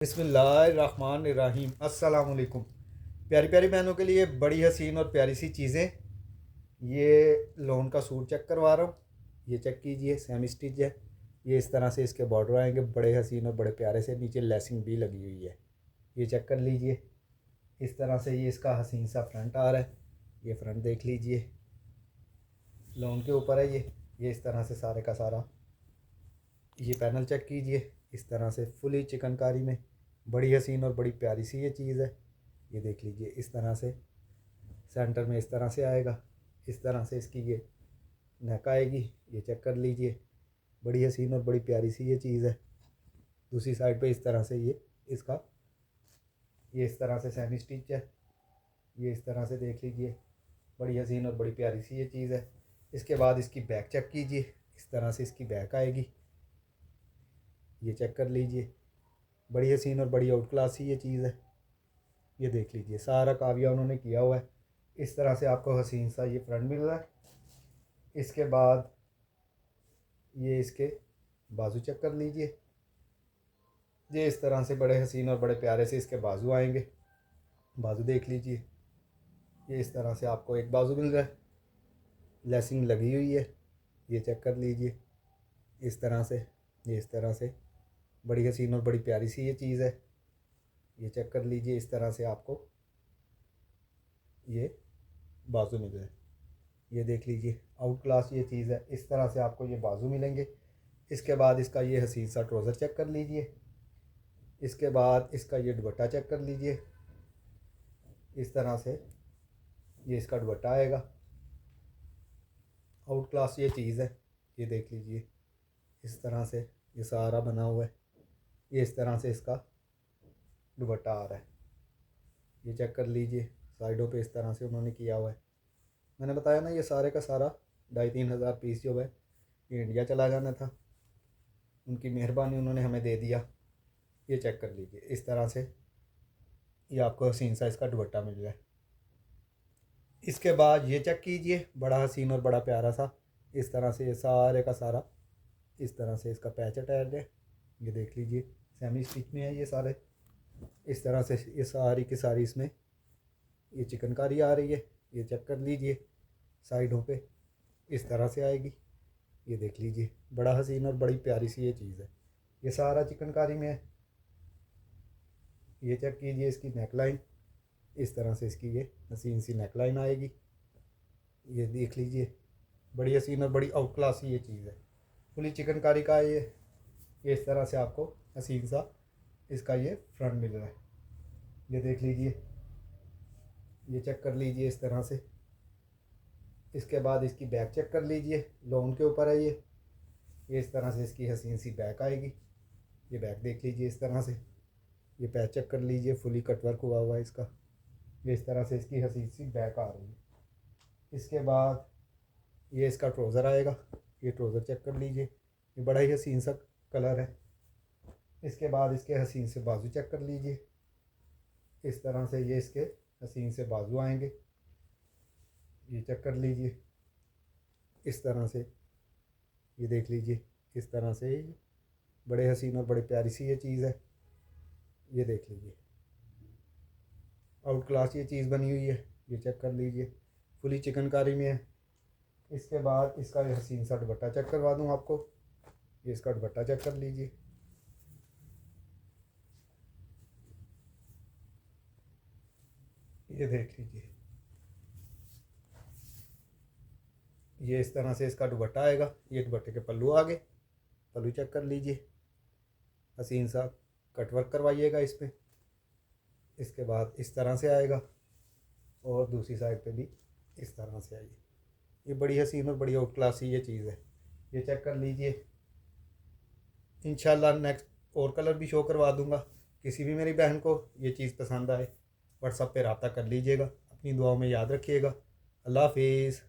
बिस्मिल्लाहिर्रहमानिर्रहीम। अस्सलाम वालेकुम। प्यारी प्यारी बहनों के लिए बड़ी हसीन और प्यारी सी चीज़ें। ये लोन का सूट चेक करवा रहा हूँ। ये चेक कीजिए, सेमी स्टिच है। ये इस तरह से इसके बॉर्डर आएंगे, बड़े हसीन और बड़े प्यारे से। नीचे लेसिंग भी लगी हुई है। ये चेक कर लीजिए। इस तरह से ये इसका हसीन सा फ्रंट आ रहा है। ये फ्रंट देख लीजिए, लोन के ऊपर है ये इस तरह से सारे का सारा। ये पैनल चेक कीजिए, इस तरह से फुली चिकनकारी में बड़ी हसीन और बड़ी प्यारी सी ये चीज़ है। ये देख लीजिए, इस तरह से सेंटर में इस तरह से आएगा। इस तरह से इसकी ये नेक आएगी। ये चेक कर लीजिए, बड़ी हसीन और बड़ी प्यारी सी ये चीज़ है। दूसरी साइड पे इस तरह से ये इसका ये इस तरह से सेमी स्टिच है। ये इस तरह से देख लीजिए, बड़ी हसीन और बड़ी प्यारी सी ये चीज़ है। इसके बाद इसकी बैक चेक कीजिए, इस तरह से इसकी बैक आएगी। ये चेक कर लीजिए, बड़ी हसीन और बड़ी आउट क्लास सी ये चीज़ है। ये देख लीजिए, सारा काविया उन्होंने किया हुआ है। इस तरह से आपको हसीन सा ये फ्रंट मिल रहा है। इसके बाद ये इसके बाजू चेक कर लीजिए। ये इस तरह से बड़े हसीन और बड़े प्यारे से इसके बाजू आएंगे। बाजू देख लीजिए, ये इस तरह से आपको एक बाजू मिल रहा है, लेसिंग लगी हुई है। ये चेक कर लीजिए, इस तरह से ये इस तरह से बड़ी हसीन और बड़ी प्यारी सी ये चीज़ है। ये चेक कर लीजिए, इस तरह से आपको ये बाजू मिल रहा है। ये देख लीजिए, आउट क्लास ये चीज़ है। इस तरह से आपको ये बाजू मिलेंगे। इसके बाद इसका ये हसीन सा ट्राउज़र चेक कर लीजिए। इसके बाद इसका ये दुपट्टा चेक कर लीजिए। इस तरह से ये इसका दुपट्टा आएगा। आउट क्लास ये चीज़ है। ये देख लीजिए, इस तरह से ये सारा बना हुआ है। ये इस तरह से इसका दुपट्टा आ रहा है। ये चेक कर लीजिए, साइडों पे इस तरह से उन्होंने किया हुआ है। मैंने बताया ना, ये सारे का सारा 2,500 पीस जो है ये इंडिया चला जाना था। उनकी मेहरबानी, उन्होंने हमें दे दिया। ये चेक कर लीजिए, इस तरह से ये आपको हसीन सा इसका दुपट्टा मिल रहा है। इसके बाद ये चेक कीजिए, बड़ा हसीन और बड़ा प्यारा सा इस तरह से ये सारे का सारा इस तरह से इसका पैच अटैच है। ये देख लीजिए, सेमी स्टिच में है ये सारे। इस तरह से ये सारी की सारी इसमें ये चिकनकारी आ रही है। ये चेक कर लीजिए, साइडों पे इस तरह से आएगी। ये देख लीजिए, बड़ा हसीन और बड़ी प्यारी सी ये चीज़ है। ये सारा चिकनकारी में है। ये चेक कीजिए, इसकी नेक लाइन इस तरह से इसकी ये हसीन सी नेक लाइन आएगी। ये देख लीजिए, बड़ी हसीन और बड़ी आउट क्लास ये चीज़ है। फुली चिकनकारी का ये इस तरह से आपको हसीन सा इसका ये फ्रंट मिल रहा है। ये देख लीजिए, ये चेक कर लीजिए इस तरह से। इसके बाद इसकी बैक चेक कर लीजिए, लोन के ऊपर है ये इस तरह से इसकी हसीन सी बैक आएगी। ये बैक देख लीजिए, इस तरह से ये पैच चेक कर लीजिए, फुली कटवर्क हुआ हुआ है इसका। ये इस तरह से इसकी हसीन सी बैक आ रही है। इसके बाद ये इसका ट्राउज़र आएगा। ये ट्राउज़र चेक कर लीजिए, ये बड़ा ही हसीन सा कलर है। इसके बाद इसके हसीन से बाजू चेक कर लीजिए। इस तरह से ये इसके हसीन से बाजू आएंगे। ये चेक कर लीजिए, इस तरह से ये देख लीजिए, इस तरह से बड़े हसीन और बड़े प्यारी सी ये चीज़ है। ये देख लीजिए, आउट क्लास ये चीज़ बनी हुई है। ये चेक कर लीजिए, फुली चिकनकारी में है। इसके बाद इसका ये हसीन सा दुपट्टा चेक करवा दूँ आपको। ये इसका दुपट्टा चेक कर लीजिए। ये देख लीजिए, ये इस तरह से इसका दुपट्टा आएगा। ये दुपट्टे के पल्लू आगे, पल्लू चेक कर लीजिए, हसीन सा कटवर्क करवाइएगा इस पर। इसके बाद इस तरह से आएगा और दूसरी साइड पे भी इस तरह से आएगी। ये बड़ी हसीन और बड़ी आउट क्लास ये चीज़ है। ये चेक कर लीजिए। इंशाल्लाह नेक्स्ट और कलर भी शो करवा दूँगा। किसी भी मेरी बहन को ये चीज़ पसंद आए, व्हाट्सएप पे रब्ता कर लीजिएगा। अपनी दुआओं में याद रखिएगा। अल्लाह हाफिज़।